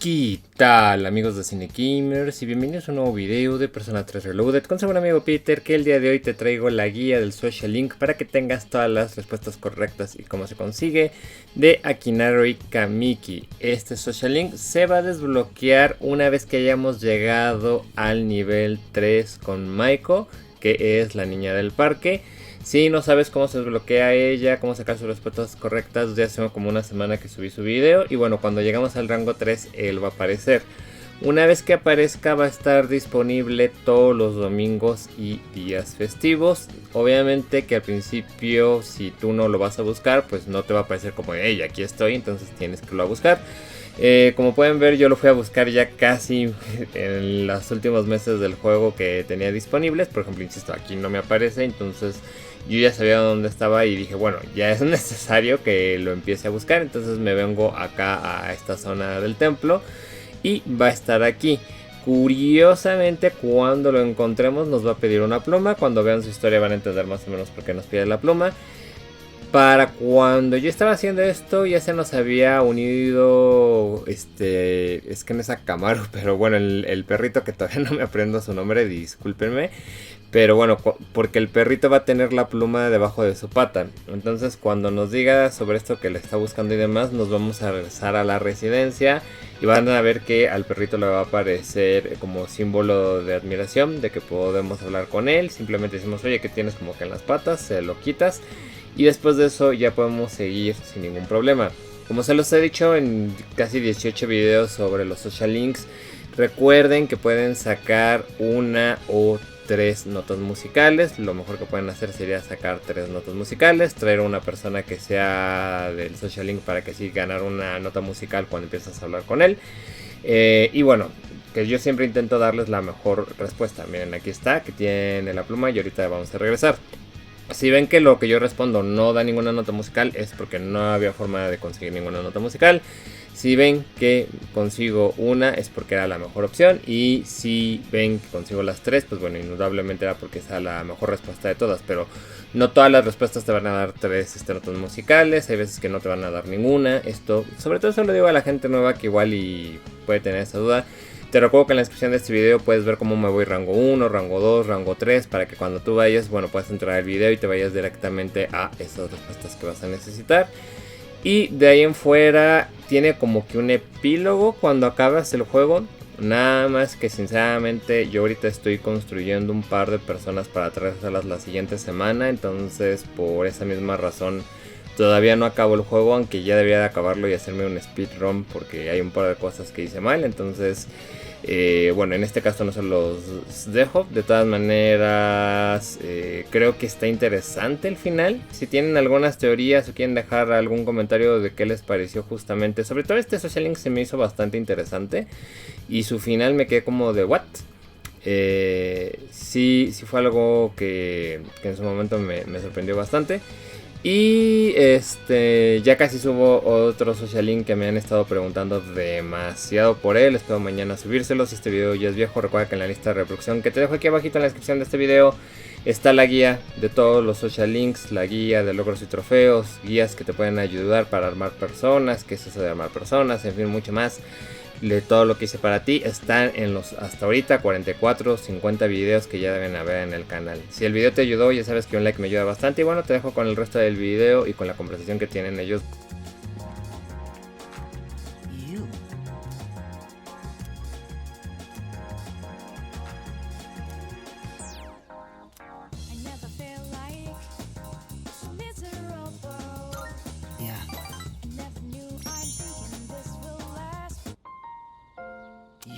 ¿Qué tal, amigos de CINEGamers? Y bienvenidos a un nuevo video de Persona 3 Reloaded con su buen amigo Peter, que el día de hoy te traigo la guía del social link para que tengas todas las respuestas correctas y cómo se consigue de Akinari Kamiki. Este social link se va a desbloquear una vez que hayamos llegado al nivel 3 con Maiko, que es la niña del parque. Si no sabes cómo se desbloquea ella, cómo sacar sus respuestas correctas, ya hace como una semana que subí su video. Y bueno, cuando llegamos al rango 3, él va a aparecer. Una vez que aparezca, va a estar disponible todos los domingos y días festivos. Obviamente que al principio, si tú no lo vas a buscar, pues no te va a aparecer como, hey, aquí estoy, entonces tienes que irlo a buscar. Como pueden ver, yo lo fui a buscar ya casi en los últimos meses del juego que tenía disponibles. Por ejemplo, insisto, aquí no me aparece, entonces yo ya sabía dónde estaba y dije, bueno, ya es necesario que lo empiece a buscar. Entonces me vengo acá a esta zona del templo y va a estar aquí. Curiosamente, cuando lo encontremos nos va a pedir una pluma. Cuando vean su historia van a entender más o menos por qué nos pide la pluma. Para cuando yo estaba haciendo esto ya se nos había unido, es que no es Akamaru, pero bueno, el perrito que todavía no me aprendo su nombre, discúlpenme. Pero bueno, porque el perrito va a tener la pluma debajo de su pata. Entonces cuando nos diga sobre esto que le está buscando y demás, nos vamos a regresar a la residencia. Y van a ver que al perrito le va a aparecer como símbolo de admiración, de que podemos hablar con él. Simplemente decimos, oye, ¿qué tienes como que en las patas? Se lo quitas. Y después de eso ya podemos seguir sin ningún problema. Como se los he dicho en casi 18 videos sobre los social links, recuerden que pueden sacar una o 3 notas musicales. Lo mejor que pueden hacer sería sacar 3 notas musicales, traer a una persona que sea del social link para que así ganar una nota musical cuando empiezas a hablar con él. Y bueno, que yo siempre intento darles la mejor respuesta. Miren, aquí está, que tiene la pluma y ahorita vamos a regresar. Si ven que lo que yo respondo no da ninguna nota musical, es porque no había forma de conseguir ninguna nota musical. Si ven que consigo una, es porque era la mejor opción. Y si ven que consigo las 3, pues bueno, indudablemente era porque esa es la mejor respuesta de todas. Pero no todas las respuestas te van a dar 3 notas musicales. Hay veces que no te van a dar ninguna. Esto, sobre todo, eso lo digo a la gente nueva que igual y puede tener esa duda. Te recuerdo que en la descripción de este video puedes ver cómo me voy rango 1, rango 2, rango 3, para que cuando tú vayas, bueno, puedas entrar al video y te vayas directamente a esas respuestas que vas a necesitar. Y de ahí en fuera tiene como que un epílogo cuando acabas el juego. Nada más que sinceramente yo ahorita estoy construyendo un par de personas para traérselas la siguiente semana. Entonces por esa misma razón todavía no acabo el juego, aunque ya debería de acabarlo y hacerme un speedrun porque hay un par de cosas que hice mal. Entonces, bueno, en este caso no se los dejo. De todas maneras, creo que está interesante el final. Si tienen algunas teorías o quieren dejar algún comentario de qué les pareció justamente. Sobre todo este social link se me hizo bastante interesante. Y su final me quedé como de ¿what? Sí fue algo que en su momento me sorprendió bastante. Y ya casi subo otro social link que me han estado preguntando demasiado por él. Espero mañana subírselos. Si este video ya es viejo, recuerda que en la lista de reproducción que te dejo aquí abajito en la descripción de este video está la guía de todos los social links, la guía de logros y trofeos, guías que te pueden ayudar para armar personas, qué es eso de armar personas, en fin, mucho más. De todo lo que hice para ti están en los hasta ahorita 44, 50 videos que ya deben haber en el canal. Si el video te ayudó, ya sabes que un like me ayuda bastante. Y bueno, te dejo con el resto del video y con la conversación que tienen ellos.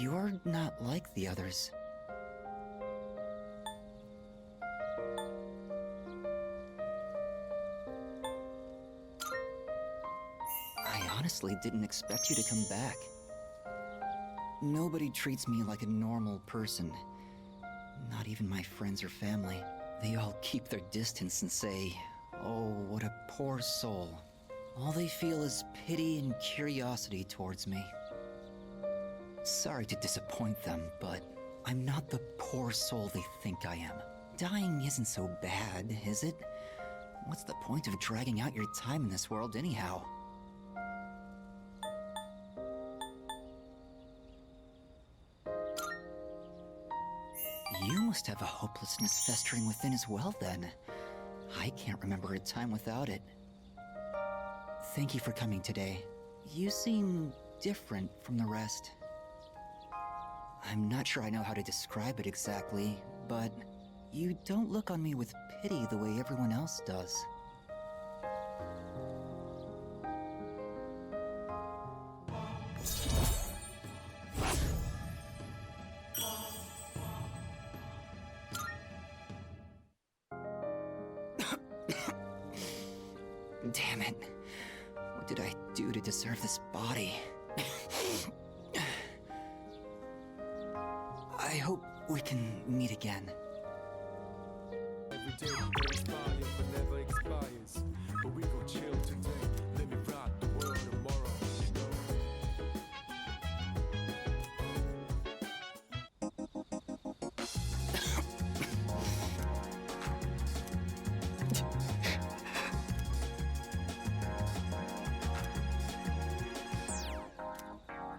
You're not like the others. I honestly didn't expect you to come back. Nobody treats me like a normal person. Not even my friends or family. They all keep their distance and say, "Oh, what a poor soul." All they feel is pity and curiosity towards me. Sorry to disappoint them, but I'm not the poor soul they think I am. Dying isn't so bad, is it? What's the point of dragging out your time in this world anyhow? must have a hopelessness festering within as well, then. I can't remember a time without it. Thank you for coming today. You seem different from the rest. I'm not sure I know how to describe it exactly, but you don't look on me with pity the way everyone else does. Damn it. What did I do to deserve this body? I hope we can meet again. Every day goes by, but never expires. But we go chill today. Let me rock the world tomorrow.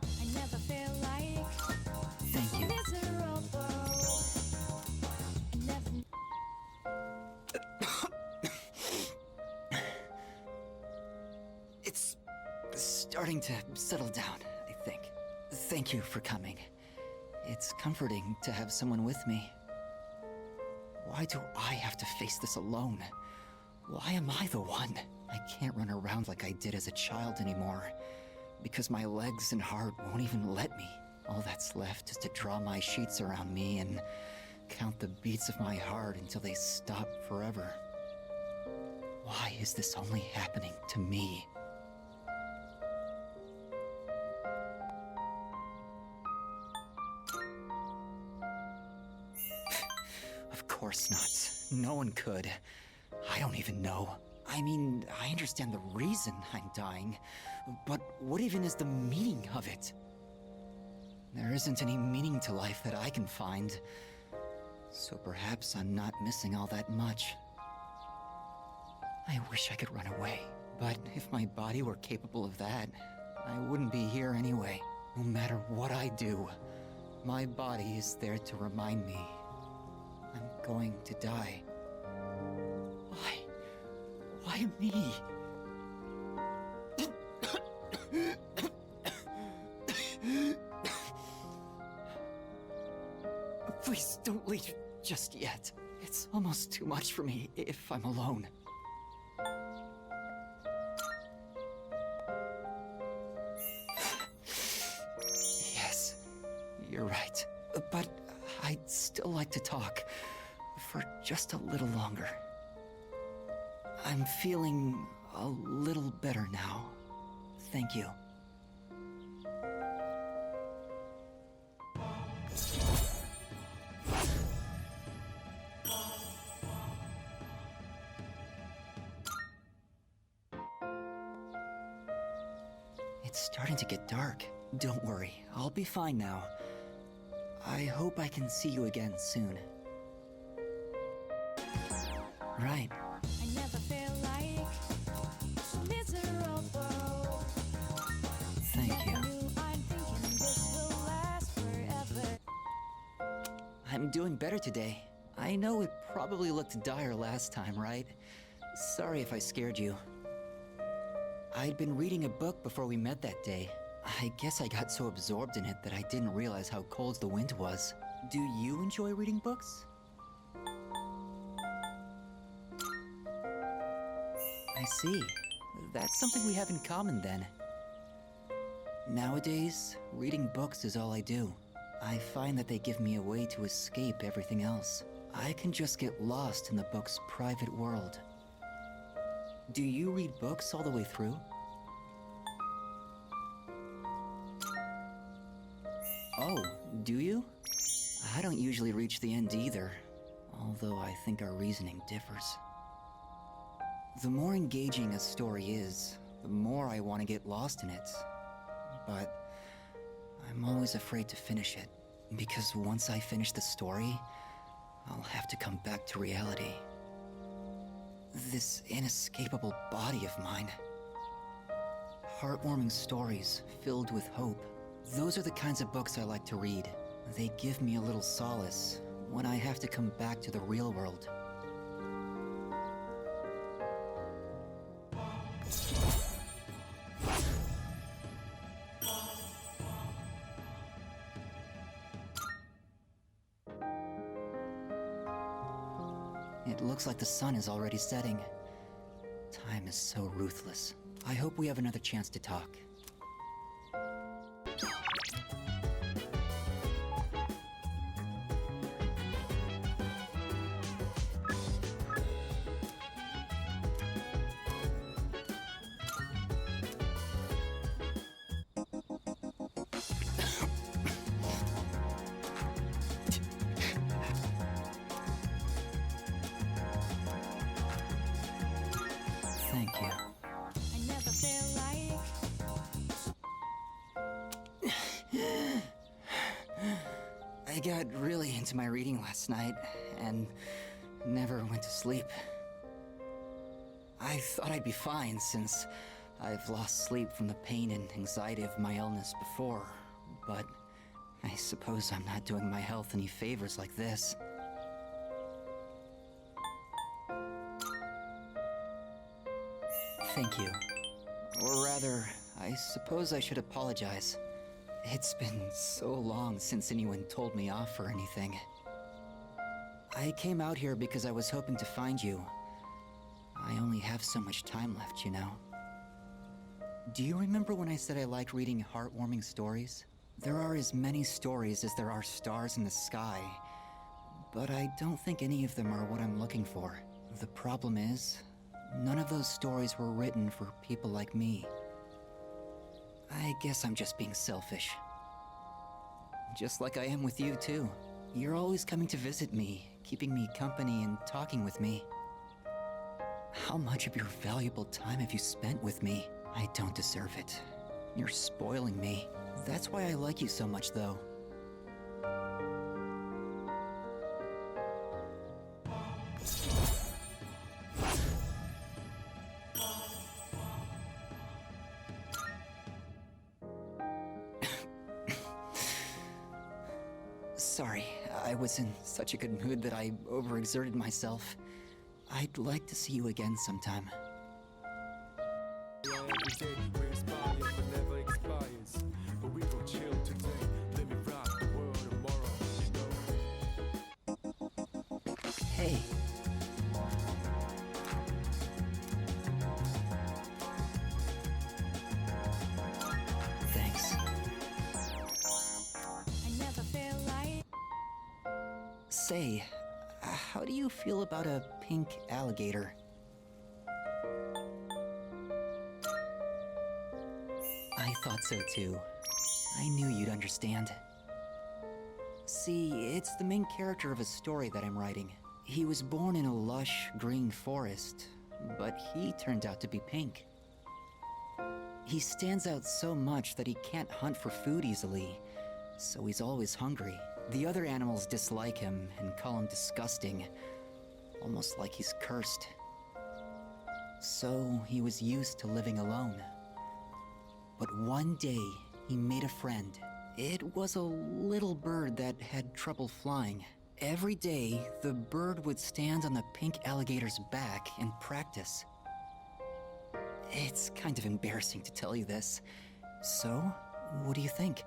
I never feel like Thank you. miserable. I never. It's starting to settle down, I think. Thank you for coming. It's comforting to have someone with me. Why do I have to face this alone? Why am I the one? I can't run around like I did as a child anymore, because my legs and heart won't even let me. All that's left is to draw my sheets around me and count the beats of my heart until they stop forever. Why is this only happening to me? Of course not. No one could. I don't even know. I mean, I understand the reason I'm dying, but what even is the meaning of it? There isn't any meaning to life that I can find, so perhaps I'm not missing all that much. I wish I could run away, but if my body were capable of that, I wouldn't be here anyway. No matter what I do, my body is there to remind me I'm going to die. Why? Why me? Please don't leave just yet. It's almost too much for me if I'm alone. Yes, you're right. But I'd still like to talk for just a little longer. I'm feeling a little better now. Thank you. It's starting to get dark. Don't worry, I'll be fine now. I hope I can see you again soon. Right. I never feel like miserable. Thank you. I'm thinking this will last forever. I'm doing better today. I know it probably looked dire last time, right? Sorry if I scared you. I'd been reading a book before we met that day. I guess I got so absorbed in it that I didn't realize how cold the wind was. Do you enjoy reading books? I see. That's something we have in common then. Nowadays, reading books is all I do. I find that they give me a way to escape everything else. I can just get lost in the book's private world. Do you read books all the way through? Oh, do you? I don't usually reach the end either, although I think our reasoning differs. The more engaging a story is, the more I want to get lost in it. But I'm always afraid to finish it, because once I finish the story, I'll have to come back to reality. This inescapable body of mine. Heartwarming stories filled with hope. Those are the kinds of books I like to read. They give me a little solace, when I have to come back to the real world. It looks like the sun is already setting. Time is so ruthless. I hope we have another chance to talk. Thank you. I never feel like I got really into my reading last night and never went to sleep. I thought I'd be fine since I've lost sleep from the pain and anxiety of my illness before, but I suppose I'm not doing my health any favors like this. Thank you. Or rather, I suppose I should apologize. It's been so long since anyone told me off or anything. I came out here because I was hoping to find you. I only have so much time left, you know. Do you remember when I said I like reading heartwarming stories? There are as many stories as there are stars in the sky, but I don't think any of them are what I'm looking for. The problem is, none of those stories were written for people like me. I guess I'm just being selfish. Just like I am with you, too. You're always coming to visit me, keeping me company and talking with me. How much of your valuable time have you spent with me? I don't deserve it. You're spoiling me. That's why I like you so much, though. Sorry, I was in such a good mood that I overexerted myself. I'd like to see you again sometime. Yeah, every day we inspire but never expires. But we gon' chill today. Let me rock the world tomorrow. You know? Hey. Thanks. I never feel like Say, how do you feel about a pink alligator? I thought so too. I knew you'd understand. See, it's the main character of a story that I'm writing. He was born in a lush green forest, but he turned out to be pink. He stands out so much that he can't hunt for food easily, so he's always hungry. The other animals dislike him and call him disgusting, almost like he's cursed. So he was used to living alone. But one day, he made a friend. It was a little bird that had trouble flying. Every day, the bird would stand on the pink alligator's back and practice. It's kind of embarrassing to tell you this. So, what do you think?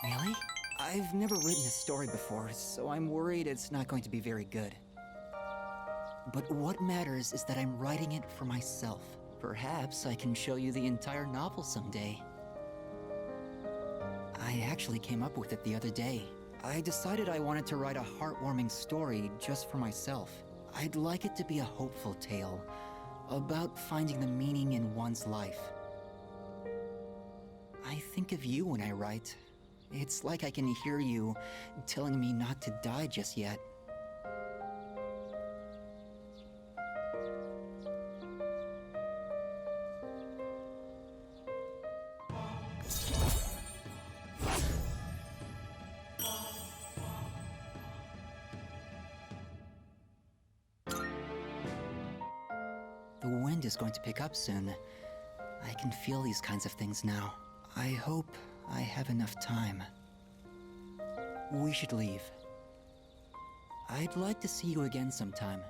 Really? I've never written a story before, so I'm worried it's not going to be very good. But what matters is that I'm writing it for myself. Perhaps I can show you the entire novel someday. I actually came up with it the other day. I decided I wanted to write a heartwarming story just for myself. I'd like it to be a hopeful tale about finding the meaning in one's life. I think of you when I write. It's like I can hear you telling me not to die just yet. The wind is going to pick up soon. I can feel these kinds of things now. I hope I have enough time. We should leave. I'd like to see you again sometime.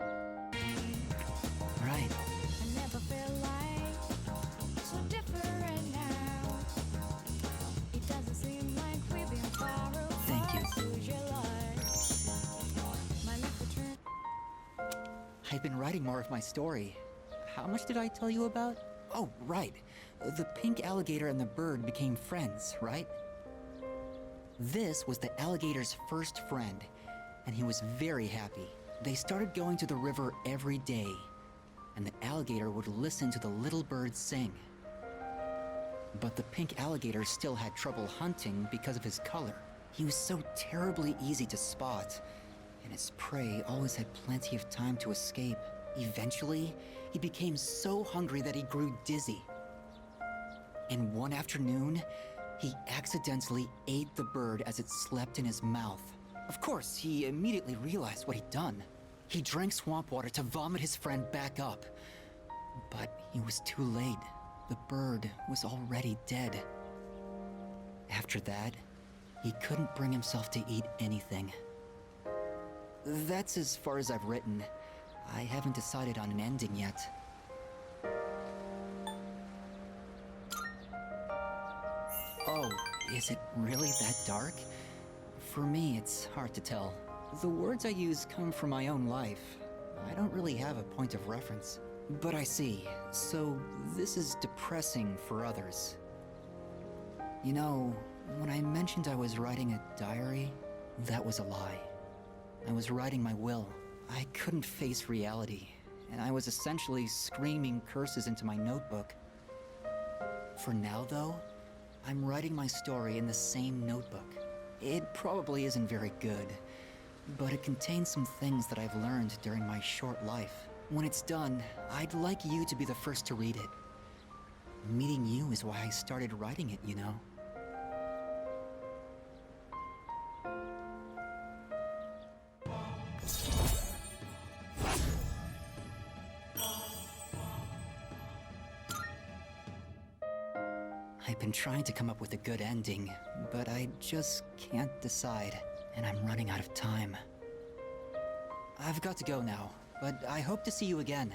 Right. I never felt like so different now. It doesn't seem like we've been far apart. Thank you. Who's your life? My life will turn. I've been writing more of my story. How much did I tell you about? Oh, right. The pink alligator and the bird became friends, right? This was the alligator's first friend, and he was very happy. They started going to the river every day, and the alligator would listen to the little bird sing. But the pink alligator still had trouble hunting because of his color. He was so terribly easy to spot, and his prey always had plenty of time to escape. Eventually, he became so hungry that he grew dizzy. And one afternoon, he accidentally ate the bird as it slept in his mouth. Of course, he immediately realized what he'd done. He drank swamp water to vomit his friend back up. But he was too late. The bird was already dead. After that, he couldn't bring himself to eat anything. That's as far as I've written. I haven't decided on an ending yet. Oh, is it really that dark? For me, it's hard to tell. The words I use come from my own life. I don't really have a point of reference. But I see. So, this is depressing for others. You know, when I mentioned I was writing a diary, that was a lie. I was writing my will. I couldn't face reality, and I was essentially screaming curses into my notebook. For now, though, I'm writing my story in the same notebook. It probably isn't very good, but it contains some things that I've learned during my short life. When it's done, I'd like you to be the first to read it. Meeting you is why I started writing it, you know? I've been trying to come up with a good ending, but I just can't decide, and I'm running out of time. I've got to go now, but I hope to see you again.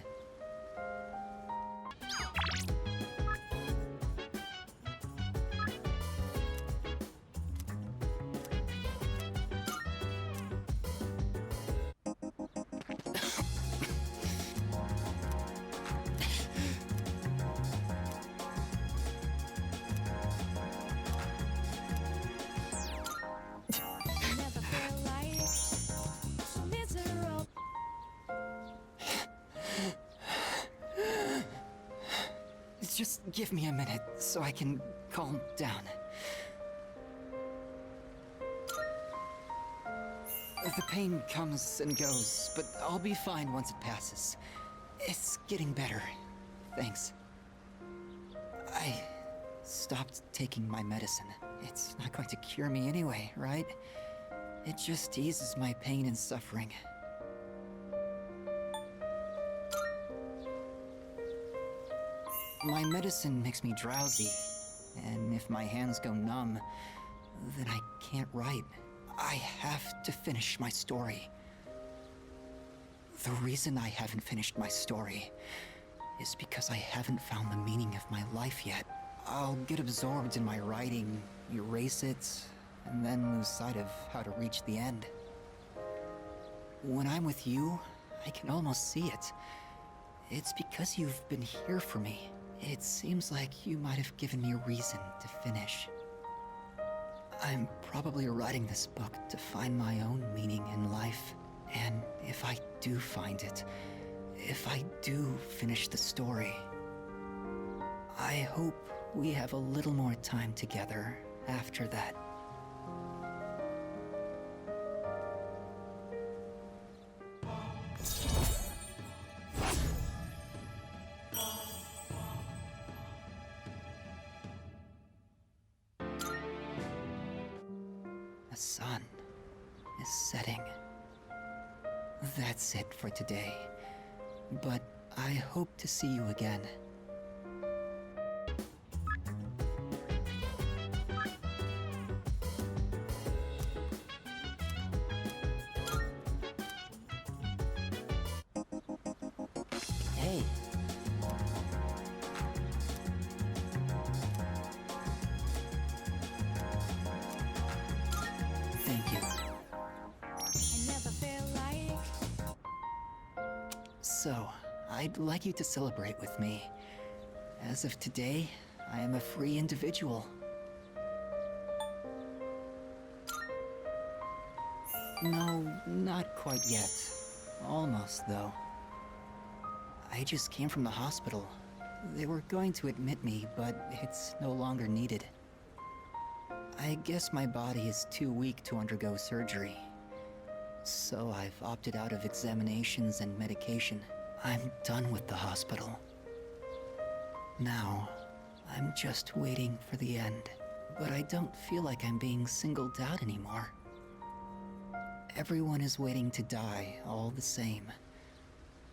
I never felt like so miserable. Just give me a minute so I can calm down. The pain comes and goes, but I'll be fine once it passes. It's getting better. Thanks. I stopped taking my medicine. It's not going to cure me anyway, right? It just eases my pain and suffering. My medicine makes me drowsy, and if my hands go numb, then I can't write. I have to finish my story. The reason I haven't finished my story is because I haven't found the meaning of my life yet. I'll get absorbed in my writing, erase it, and then lose sight of how to reach the end. When I'm with you, I can almost see it. It's because you've been here for me. It seems like you might have given me a reason to finish. I'm probably writing this book to find my own meaning in life. And if I do find it, if I do finish the story, I hope we have a little more time together after that. The sun is setting. That's it for today. But I hope to see you again. So, I'd like you to celebrate with me. As of today, I am a free individual. No, not quite yet. Almost, though. I just came from the hospital. They were going to admit me, but it's no longer needed. I guess my body is too weak to undergo surgery. So I've opted out of examinations and medication. I'm done with the hospital. Now, I'm just waiting for the end. But I don't feel like I'm being singled out anymore. Everyone is waiting to die all the same.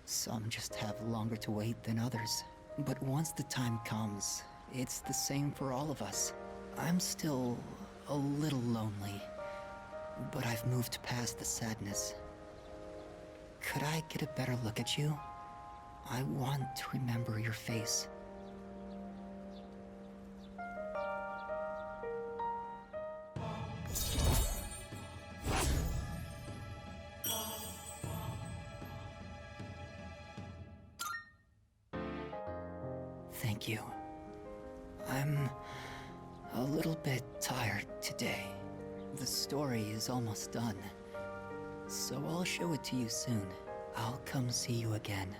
Some just have longer to wait than others. But once the time comes, it's the same for all of us. I'm still a little lonely, but I've moved past the sadness. Could I get a better look at you? I want to remember your face. Thank you. I'm a little bit tired today. The story is almost done, so I'll show it to you soon. I'll come see you again.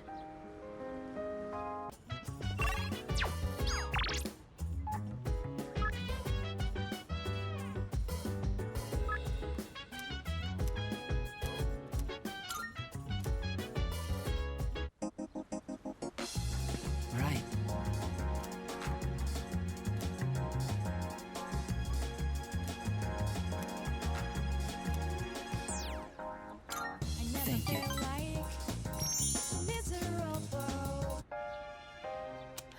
Right. Thank you.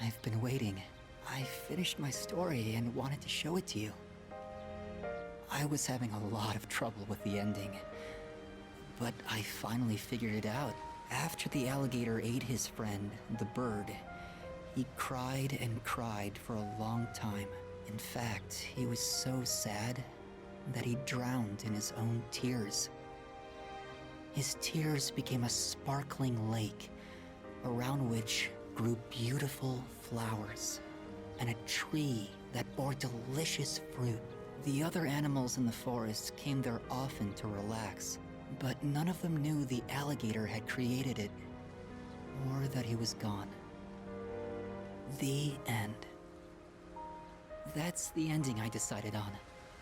I've been waiting. I finished my story and wanted to show it to you. I was having a lot of trouble with the ending, but I finally figured it out. After the alligator ate his friend, the bird, he cried and cried for a long time. In fact, he was so sad that he drowned in his own tears. His tears became a sparkling lake, around which grew beautiful flowers, and a tree that bore delicious fruit. The other animals in the forest came there often to relax, but none of them knew the alligator had created it, or that he was gone. The end. That's the ending I decided on.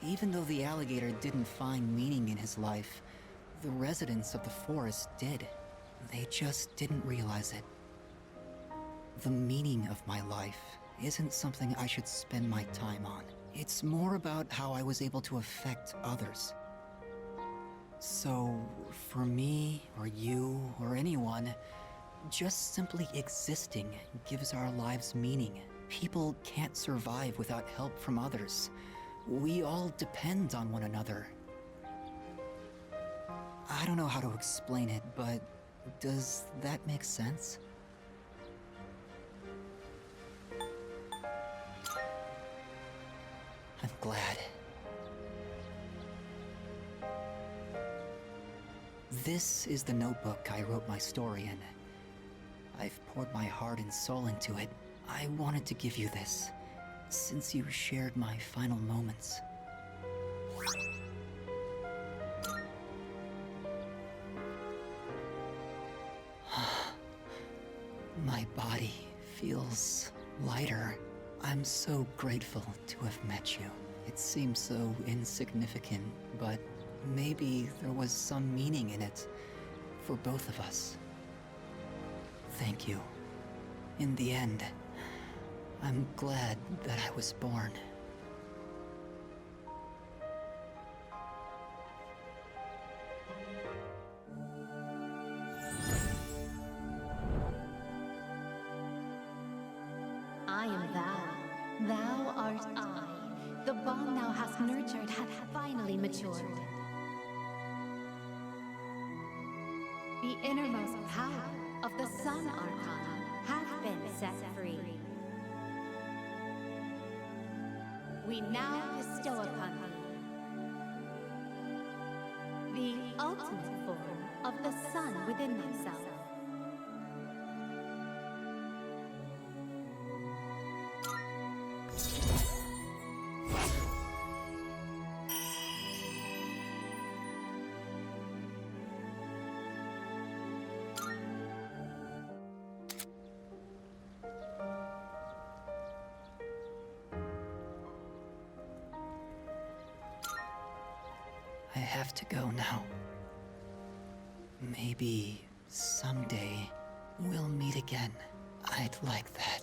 Even though the alligator didn't find meaning in his life, the residents of the forest did. They just didn't realize it. The meaning of my life isn't something I should spend my time on. It's more about how I was able to affect others. So, for me, or you, or anyone, just simply existing gives our lives meaning. People can't survive without help from others. We all depend on one another. I don't know how to explain it, but does that make sense? I'm glad. This is the notebook I wrote my story in. I've poured my heart and soul into it. I wanted to give you this, since you shared my final moments. My body feels lighter. I'm so grateful to have met you. It seems so insignificant, but maybe there was some meaning in it for both of us. Thank you. In the end, I'm glad that I was born. I am thou, thou art I. The bond thou hast nurtured hath finally matured. The innermost power of the Sun Archon hath been set free. We now bestow upon thee the ultimate form of the sun within thyself. have to go now. Maybe someday we'll meet again. I'd like that.